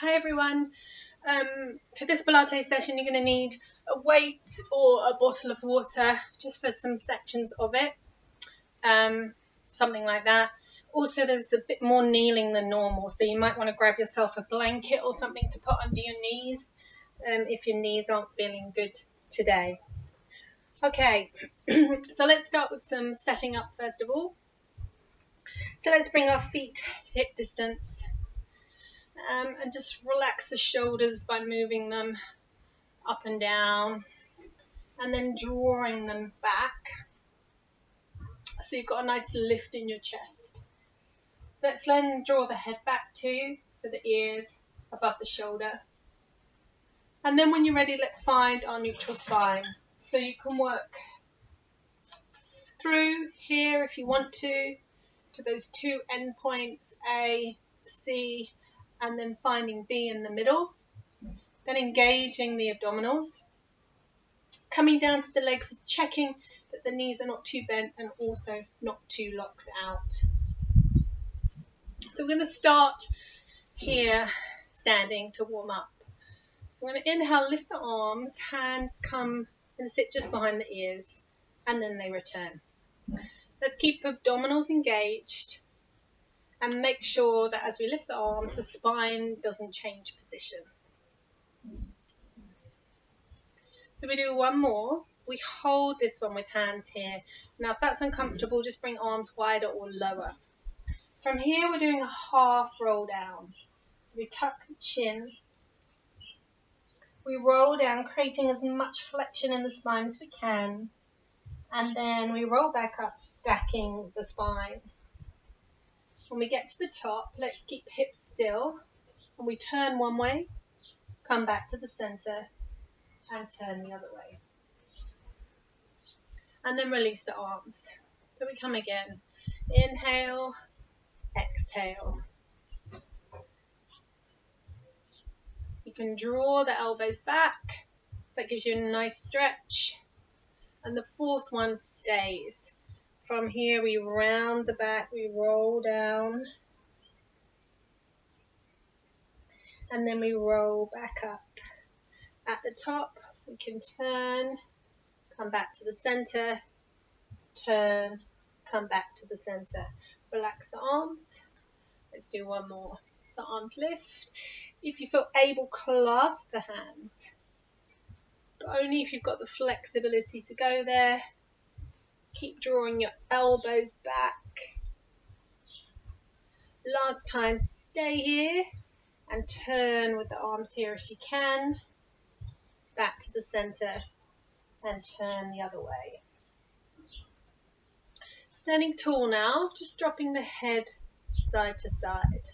Hi everyone. For this Pilates session you're going to need a weight or a bottle of water just for some sections of it, something like that. Also there's a bit more kneeling than normal, so you might want to grab yourself a blanket or something to put under your knees if your knees aren't feeling good today. Okay, so let's start with some setting up first of all. So let's bring our feet hip distance. And just relax the shoulders by moving them up and down and then drawing them back so you've got a nice lift in your chest. Let's then draw the head back too, so the ears above the shoulder. And then when you're ready, let's find our neutral spine. So you can work through here if you want to those two endpoints, A, C, and then finding B in the middle. Then engaging the abdominals, coming down to the legs, checking that the knees are not too bent and also not too locked out. So we're going to start here standing to warm up. So we're going to inhale, lift the arms, hands come and sit just behind the ears, and then they return. Let's keep abdominals engaged and make sure that as we lift the arms, the spine doesn't change position. So we do one more. We hold this one with hands here. Now if that's uncomfortable, just bring arms wider or lower. From here we're doing a half roll down. So we tuck the chin. We roll down, creating as much flexion in the spine as we can. And then we roll back up, stacking the spine. When we get to the top, let's keep hips still. And we turn one way, come back to the center, and turn the other way. And then release the arms. So we come again. Inhale, exhale. You can draw the elbows back, so that gives you a nice stretch. And the fourth one stays. From here we round the back, we roll down. And then we roll back up. At the top, we can turn, come back to the center, turn, come back to the center. Relax the arms. Let's do one more. So arms lift. If you feel able, clasp the hands. But only if you've got the flexibility to go there. Keep drawing your elbows back. Last time, stay here and turn with the arms here if you can. Back to the center and turn the other way. Standing tall now, just dropping the head side to side.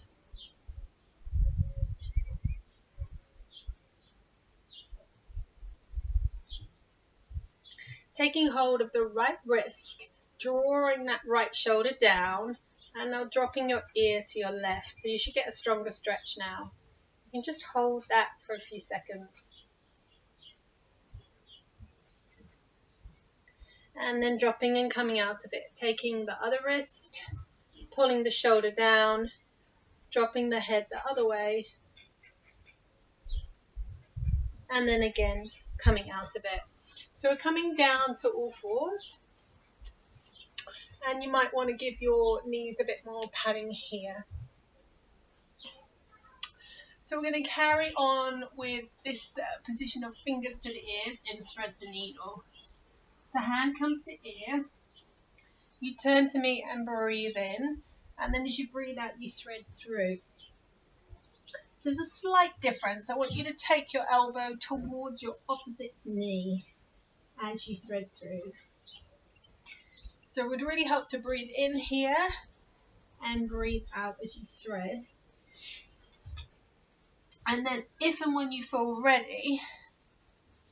Taking hold of the right wrist, drawing that right shoulder down, and now dropping your ear to your left. So you should get a stronger stretch now. You can just hold that for a few seconds. And then dropping and coming out of it, taking the other wrist, pulling the shoulder down, dropping the head the other way, and then again coming out of it. So we're coming down to all fours, and you might want to give your knees a bit more padding here. So we're going to carry on with this position of fingers to the ears and thread the needle. So hand comes to ear, you turn to me and breathe in, and then as you breathe out you thread through. So there's a slight difference. I want you to take your elbow towards your opposite knee as you thread through. So it would really help to breathe in here and breathe out as you thread. And then if and when you feel ready,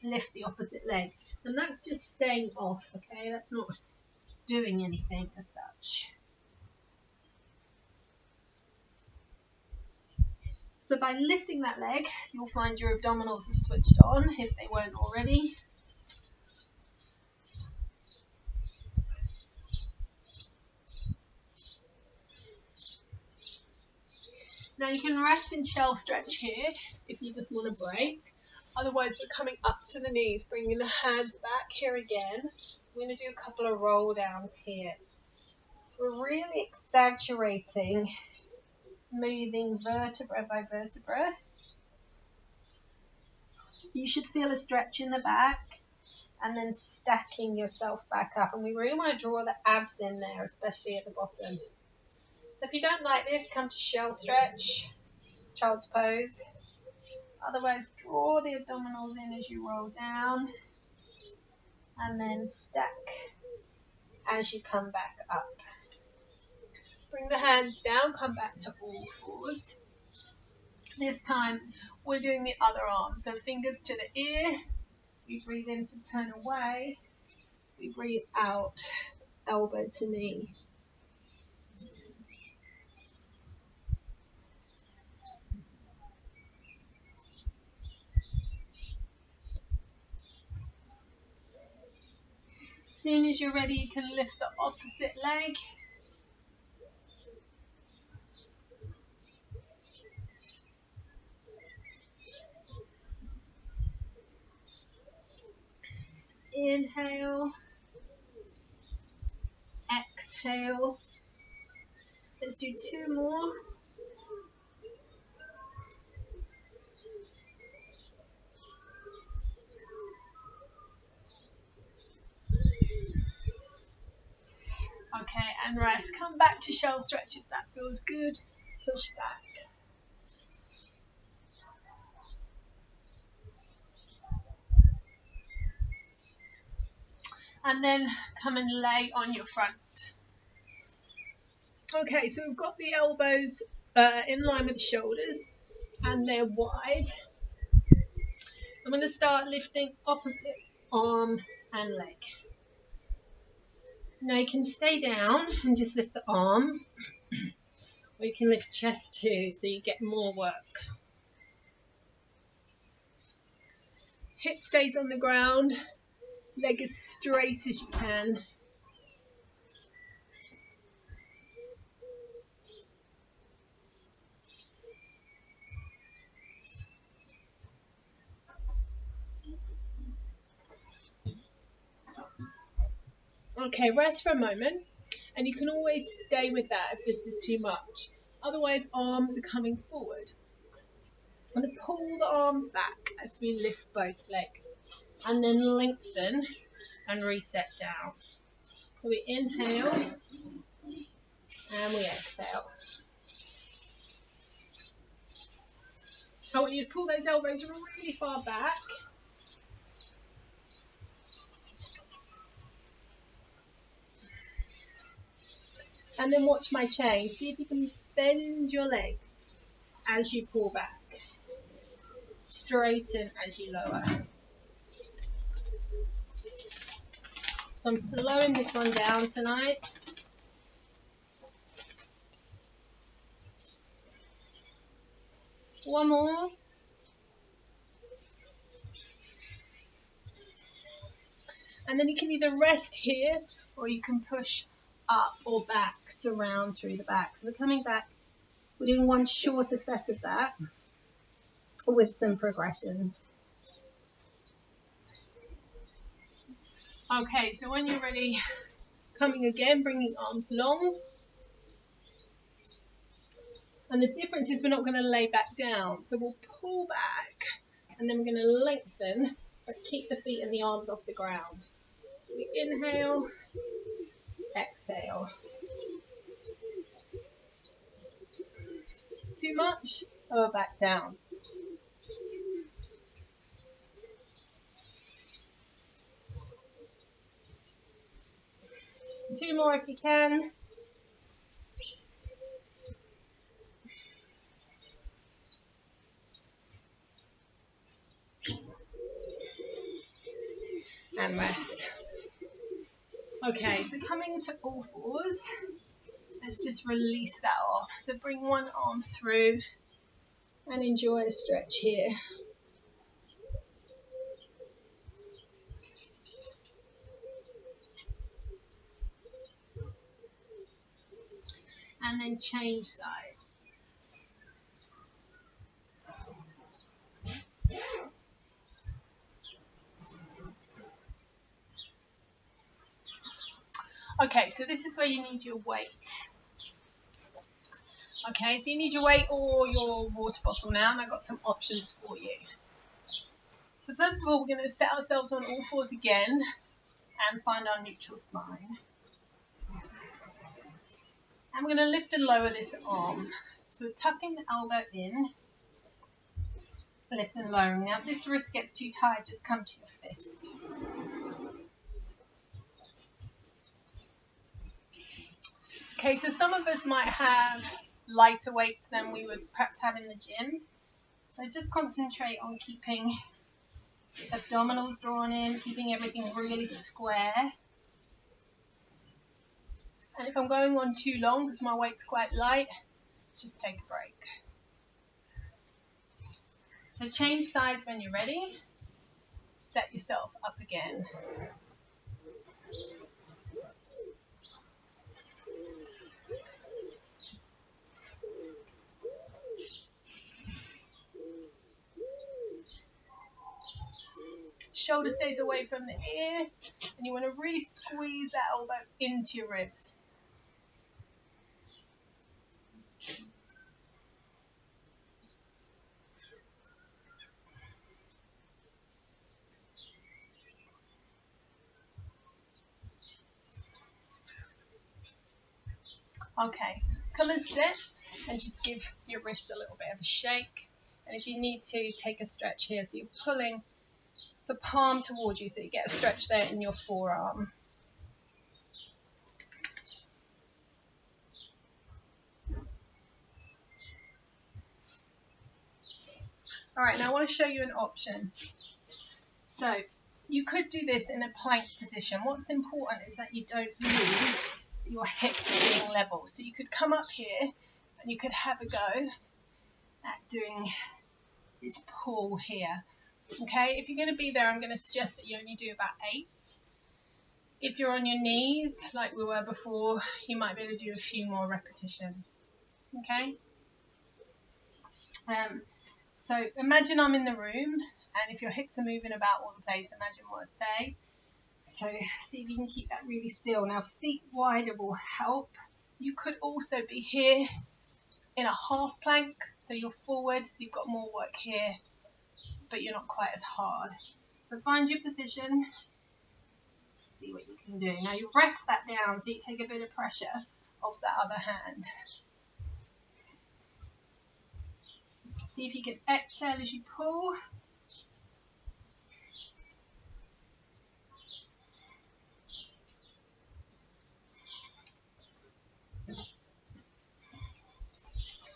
lift the opposite leg. And that's just staying off, okay? That's not doing anything as such. So by lifting that leg, you'll find your abdominals have switched on if they weren't already. Now you can rest in shell stretch here if you just want a break. Otherwise, we're coming up to the knees, bringing the hands back here again. We're going to do a couple of roll downs here. We're really exaggerating, moving vertebra by vertebra. You should feel a stretch in the back and then stacking yourself back up. And we really want to draw the abs in there, especially at the bottom. So if you don't like this, come to shell stretch, child's pose. Otherwise, draw the abdominals in as you roll down and then stack as you come back up. Bring the hands down, come back to all fours. This time, we're doing the other arm. So fingers to the ear. We breathe in to turn away. We breathe out, elbow to knee. As soon as you're ready, you can lift the opposite leg. Inhale. Exhale. Let's do 2 more. Okay, and rest. Come back to shell stretch if that feels good. Push back. And then come and lay on your front. Okay, so we've got the elbows in line with the shoulders and they're wide. I'm going to start lifting opposite arm and leg. Now you can stay down and just lift the arm, or you can lift chest too, so you get more work. Hip stays on the ground, leg as straight as you can. Okay, rest for a moment, and you can always stay with that if this is too much. Otherwise, arms are coming forward. I'm going to pull the arms back as we lift both legs, and then lengthen and reset down. So we inhale, and we exhale. I want you to pull those elbows really far back. And then watch my change. See if you can bend your legs as you pull back. Straighten as you lower. So I'm slowing this one down tonight. One more. And then you can either rest here or you can push up or back to round through the back. So we're coming back. We're doing one shorter set of that with some progressions. Okay, so when you're ready, coming again, bringing arms long. And the difference is we're not going to lay back down. So we'll pull back and then we're going to lengthen, but keep the feet and the arms off the ground. We inhale, exhale. Too much? Lower back down. Two more if you can. And rest. Okay, so coming to all fours, let's just release that off. So bring one arm through and enjoy a stretch here. And then change sides. Okay, so this is where you need your weight. Okay, so you need your weight or your water bottle now, and I've got some options for you. So first of all, we're going to set ourselves on all fours again and find our neutral spine. And we're going to lift and lower this arm. So we're tucking the elbow in, lift and lowering. Now if this wrist gets too tight, just come to your fist. Okay, so some of us might have lighter weights than we would perhaps have in the gym. So just concentrate on keeping abdominals drawn in, keeping everything really square. And if I'm going on too long because my weight's quite light, just take a break. So change sides when you're ready. Set yourself up again. Shoulder stays away from the ear, and you want to really squeeze that elbow into your ribs. Okay, come and sit and just give your wrists a little bit of a shake. And if you need to, take a stretch here. So you're pulling the palm towards you so you get a stretch there in your forearm. All right, now I want to show you an option. So you could do this in a plank position. What's important is that you don't lose your hips being level. So you could come up here and you could have a go at doing this pull here. Okay, if you're going to be there, I'm going to suggest that you only do about 8. If you're on your knees, like we were before, you might be able to do a few more repetitions. Okay? So imagine I'm in the room, and if your hips are moving about all the place, imagine what I'd say. So see if you can keep that really still. Now, feet wider will help. You could also be here in a half plank, so you're forward, so you've got more work here, but you're not quite as hard. So find your position, see what you can do. Now you rest that down so you take a bit of pressure off that other hand. See if you can exhale as you pull.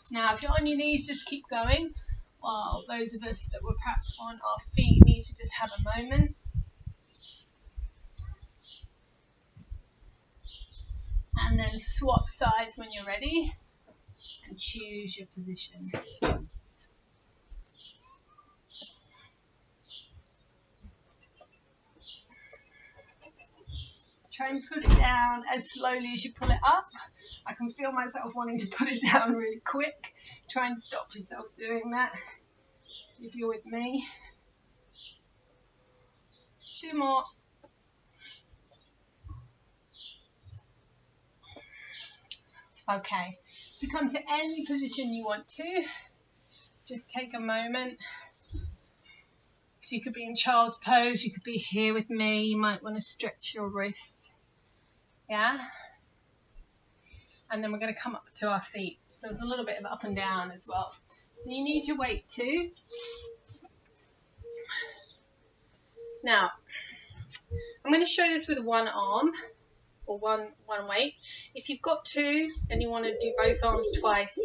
Now if you're on your knees, just keep going, while those of us that were perhaps on our feet need to just have a moment. And then swap sides when you're ready and choose your position. Try and put it down as slowly as you pull it up. I can feel myself wanting to put it down really quick. Try and stop yourself doing that if you're with me. 2 more. Okay, so come to any position you want to. Just take a moment. So you could be in child's pose, you could be here with me, you might want to stretch your wrists. Yeah? And then we're going to come up to our feet. So there's a little bit of up and down as well. So you need your weight too. Now, I'm going to show this with one arm or one weight. If you've got 2 and you want to do both arms twice,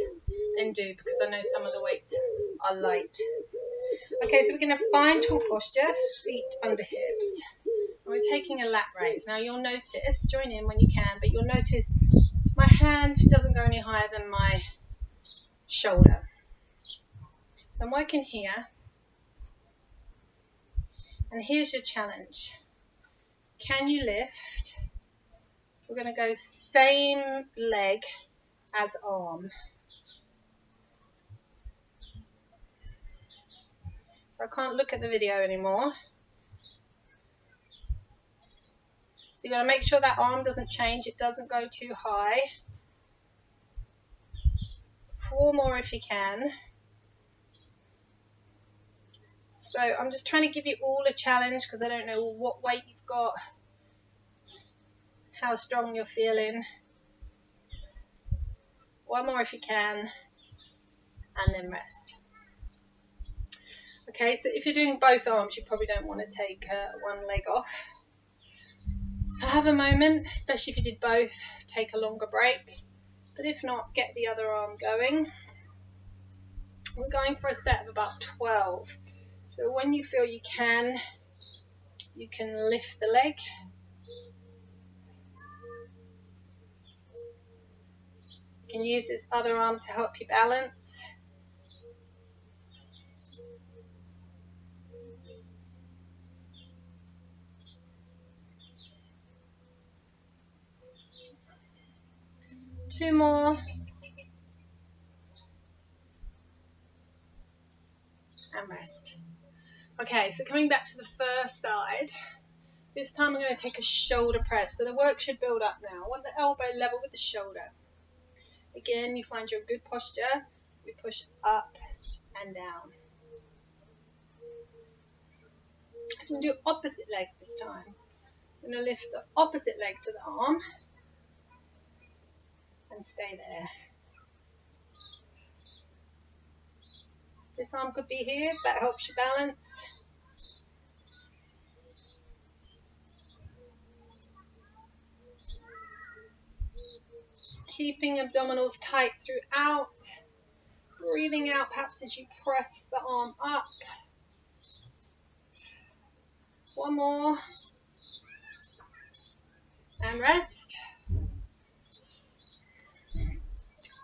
then do, because I know some of the weights are light. Okay, so we're going to find tall posture, feet under hips. And we're taking a lat raise. Now you'll notice, join in when you can, but you'll notice my hand doesn't go any higher than my shoulder. So I'm working here. And here's your challenge. Can you lift? We're going to go same leg as arm. So I can't look at the video anymore. you've got to make sure that arm doesn't change, it doesn't go too high. 4 more if you can. So I'm just trying to give you all a challenge because I don't know what weight you've got, how strong you're feeling. 1 more if you can, and then rest. Okay, so if you're doing both arms, you probably don't want to take one leg off. So have a moment, especially if you did both, take a longer break. But if not, get the other arm going. We're going for a set of about 12. So when you feel you can lift the leg. You can use this other arm to help you balance. Two more. And rest. Okay, so coming back to the first side, this time I'm going to take a shoulder press. So the work should build up now. I want the elbow level with the shoulder. Again, you find your good posture. We push up and down. So we'll do opposite leg this time. So I'm going to lift the opposite leg to the arm and stay there. This arm could be here, if that helps you balance. Keeping abdominals tight throughout. Breathing out perhaps as you press the arm up. 1 more. And rest.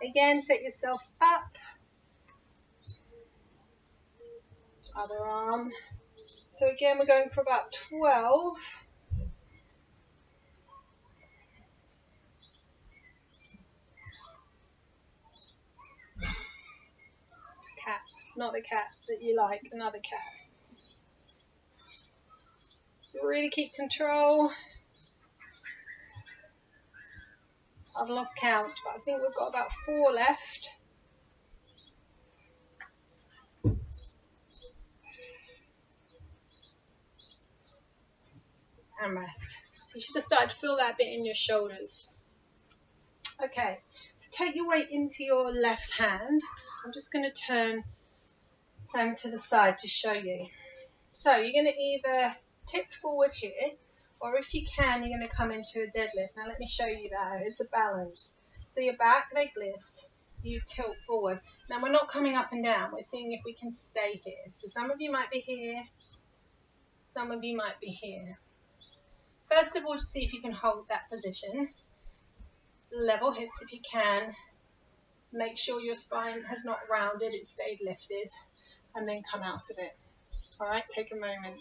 Again, set yourself up. Other arm. So again, we're going for about 12. Cat, not the cat that you like, another cat. Really keep control. I've lost count, but I think we've got about 4 left. And rest. So you should have started to feel that bit in your shoulders. Okay, so take your weight into your left hand. I'm just going to turn to the side to show you. So you're going to either tip forward here, or if you can, you're going to come into a deadlift. Now let me show you that. It's a balance. So your back leg lifts, you tilt forward. Now we're not coming up and down. We're seeing if we can stay here. So some of you might be here. Some of you might be here. First of all, just see if you can hold that position. Level hips if you can. Make sure your spine has not rounded, it stayed lifted. And then come out of it. Alright, take a moment.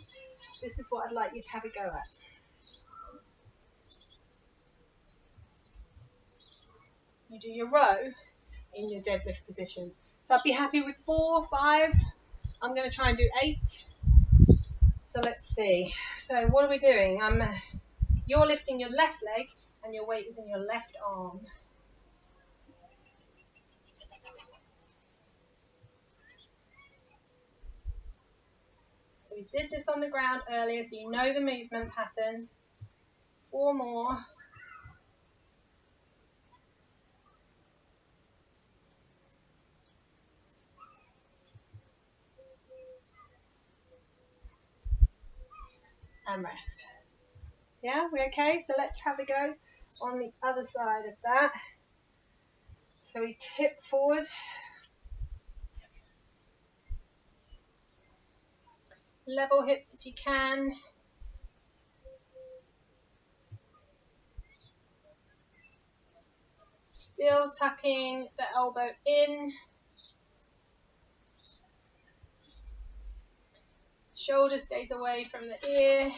This is what I'd like you to have a go at. You do your row in your deadlift position. So I'd be happy with 4, 5. I'm going to try and do 8. So let's see. So what are we doing? You're lifting your left leg and your weight is in your left arm. So we did this on the ground earlier, so you know the movement pattern. 4 more. And rest. Yeah, we okay? So let's have a go on the other side of that. So we tip forward. Level hips if you can. Still tucking the elbow in. Shoulder stays away from the ear.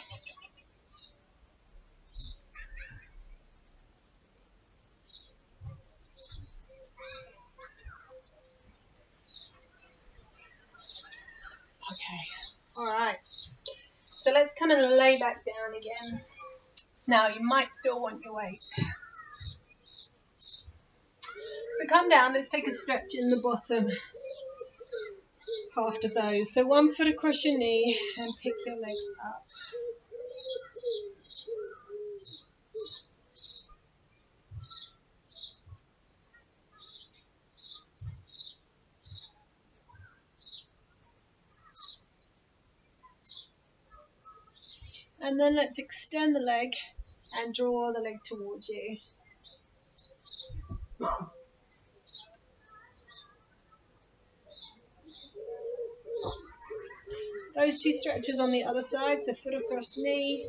Okay, all right. So let's come and lay back down again. Now you might still want your weight. So come down, let's take a stretch in the bottom half of those. So 1 foot across your knee and pick your legs up. And then let's extend the leg and draw the leg towards you. Those 2 stretches on the other side, so foot across knee.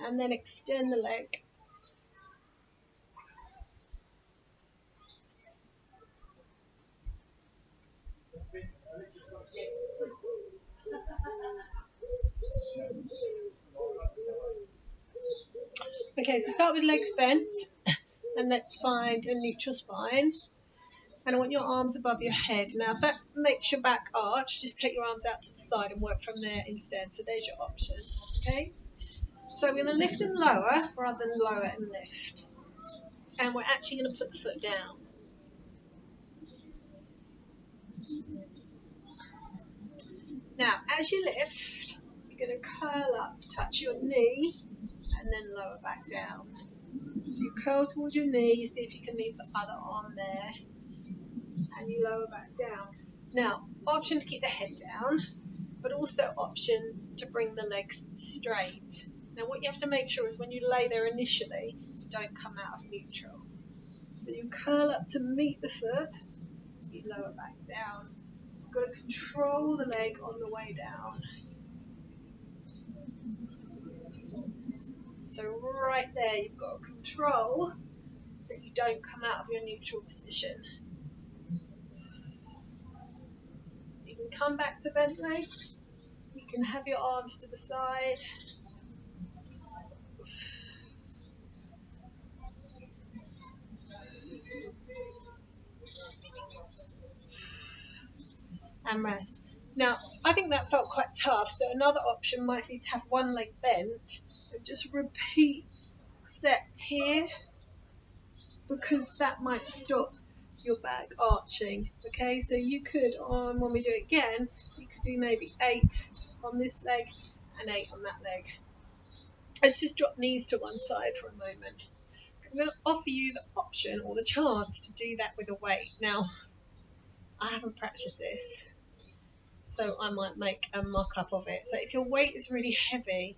And then extend the leg. Okay, so start with legs bent, and let's find a neutral spine. And I want your arms above your head. Now, if that makes your back arch, just take your arms out to the side and work from there instead. So there's your option, okay? So we're going to lift and lower rather than lower and lift. And we're actually going to put the foot down. Now, as you lift, you're going to curl up, touch your knee, and then lower back down. So you curl towards your knee, you see if you can leave the other arm there, and you lower back down. Now, option to keep the head down, but also option to bring the legs straight. Now, what you have to make sure is when you lay there initially, you don't come out of neutral. So you curl up to meet the foot, you lower back down. So you've got to control the leg on the way down. So right there, you've got to control that you don't come out of your neutral position. So you can come back to bent legs. You can have your arms to the side. And rest. Now, I think that felt quite tough, so another option might be to have one leg bent and just repeat sets here, because that might stop your back arching. Okay, so you could, when we do it again, you could do maybe 8 on this leg and 8 on that leg. Let's just drop knees to one side for a moment. So I'm going to offer you the option or the chance to do that with a weight. Now, I haven't practiced this, so I might make a mock-up of it. So if your weight is really heavy,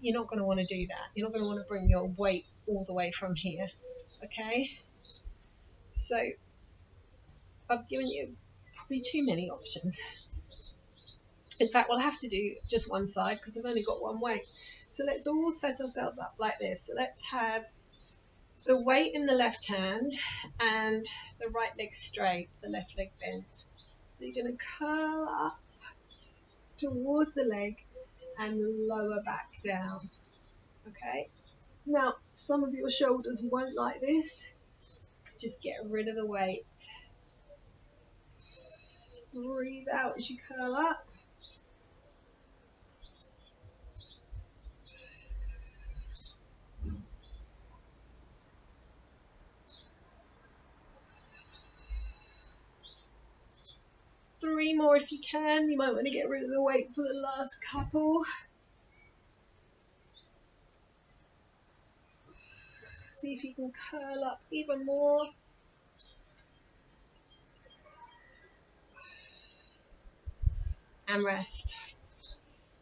you're not going to want to do that. You're not going to want to bring your weight all the way from here, okay? So I've given you probably too many options. In fact, we'll have to do just one side because I've only got one weight. So let's all set ourselves up like this. So let's have the weight in the left hand and the right leg straight, the left leg bent. So you're going to curl up towards the leg and lower back down. Okay. Now, some of your shoulders won't like this, so just get rid of the weight. Breathe out as you curl up. Three more if you can. You might want to get rid of the weight for the last couple. See if you can curl up even more. And rest.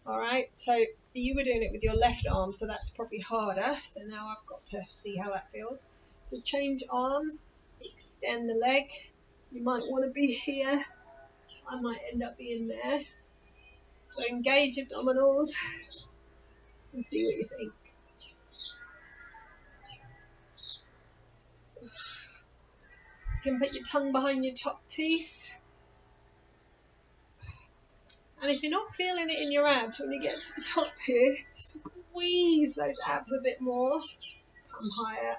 Alright, so you were doing it with your left arm, so that's probably harder. So now I've got to see how that feels. So change arms, extend the leg. You might want to be here. I might end up being there. So engage abdominals and see what you think. You can put your tongue behind your top teeth. And if you're not feeling it in your abs, when you get to the top here, squeeze those abs a bit more. come higher.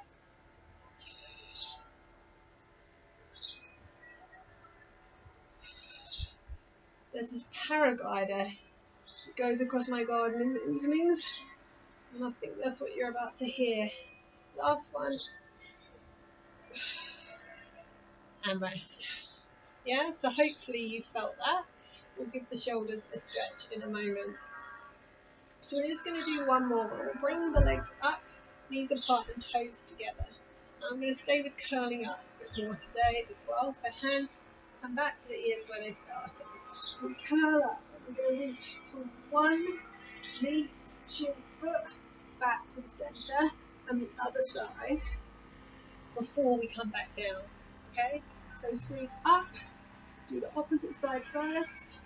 There's this paraglider that goes across my garden in the evenings, and I think that's what you're about to hear. Last one. And rest. Yeah, so hopefully you felt that. We'll give the shoulders a stretch in a moment. So we're just going to do one more. We'll bring the legs up, knees apart and toes together. I'm going to stay with curling up a bit more today as well. So hands come back to the ears where they started. We curl up and we're going to reach to one knee, chin, foot, back to the centre and the other side before we come back down. Okay, so squeeze up, do the opposite side first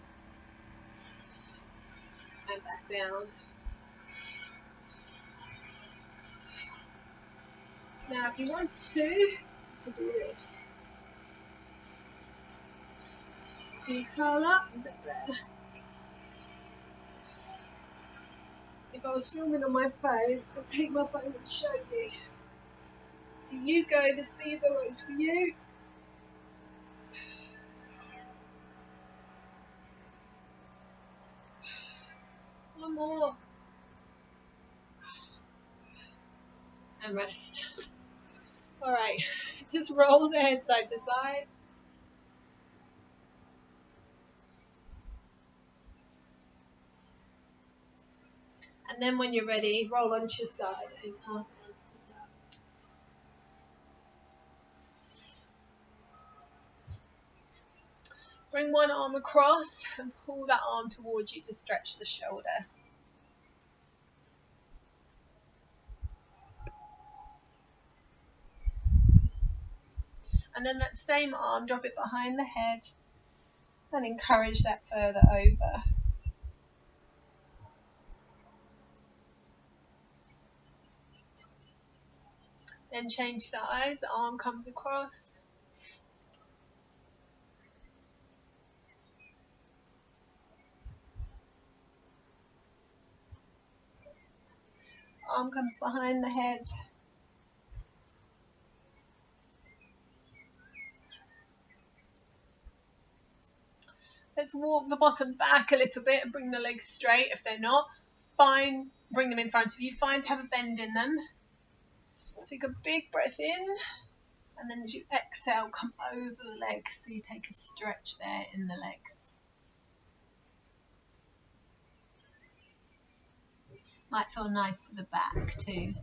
and back down. Now if you wanted to, you could do this. So you curl up, is that there? If I was filming on my phone, I'd take my phone and show you. So you go the speed that works for you. One more. And rest. Alright, just roll the head side to side. And then when you're ready, roll onto your side and come and sit up. Bring one arm across and pull that arm towards you to stretch the shoulder. And then that same arm, drop it behind the head and encourage that further over. Then change sides, arm comes across. Arm comes behind the head. Let's walk the bottom back a little bit and bring the legs straight if they're not. Fine, bring them in front of you. Find to have a bend in them. Take a big breath in. And then as you exhale, come over the legs. So you take a stretch there in the legs. Might feel nice for the back too.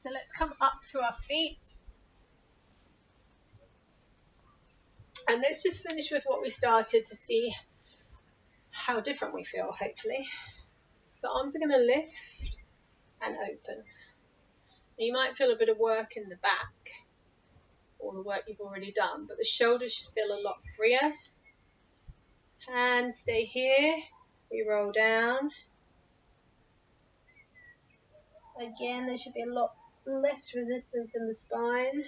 So let's come up to our feet. And let's just finish with what we started to see how different we feel, hopefully. So arms are going to lift and open. Now you might feel a bit of work in the back, all the work you've already done, but the shoulders should feel a lot freer. Hands stay here. We roll down. Again, there should be a lot less resistance in the spine.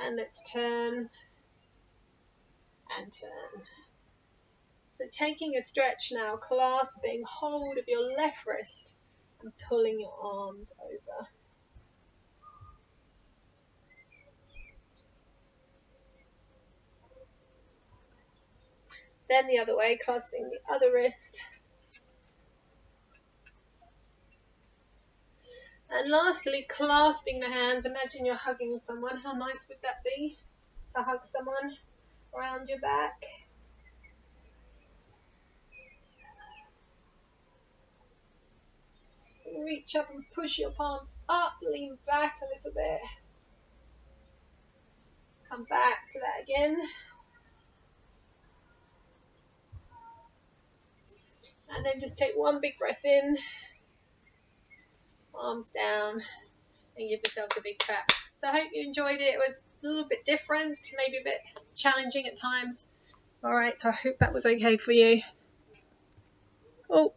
And let's turn and turn. So taking a stretch now, clasping hold of your left wrist and pulling your arms over. Then the other way, clasping the other wrist. And lastly, clasping the hands. Imagine you're hugging someone. How nice would that be to hug someone around your back? Reach up and push your palms up, lean back a little bit. Come back to that again. And then just take one big breath in, arms down, and give yourselves a big clap. So I hope you enjoyed it. It was a little bit different, maybe a bit challenging at times. Alright, so I hope that was okay for you. Oh.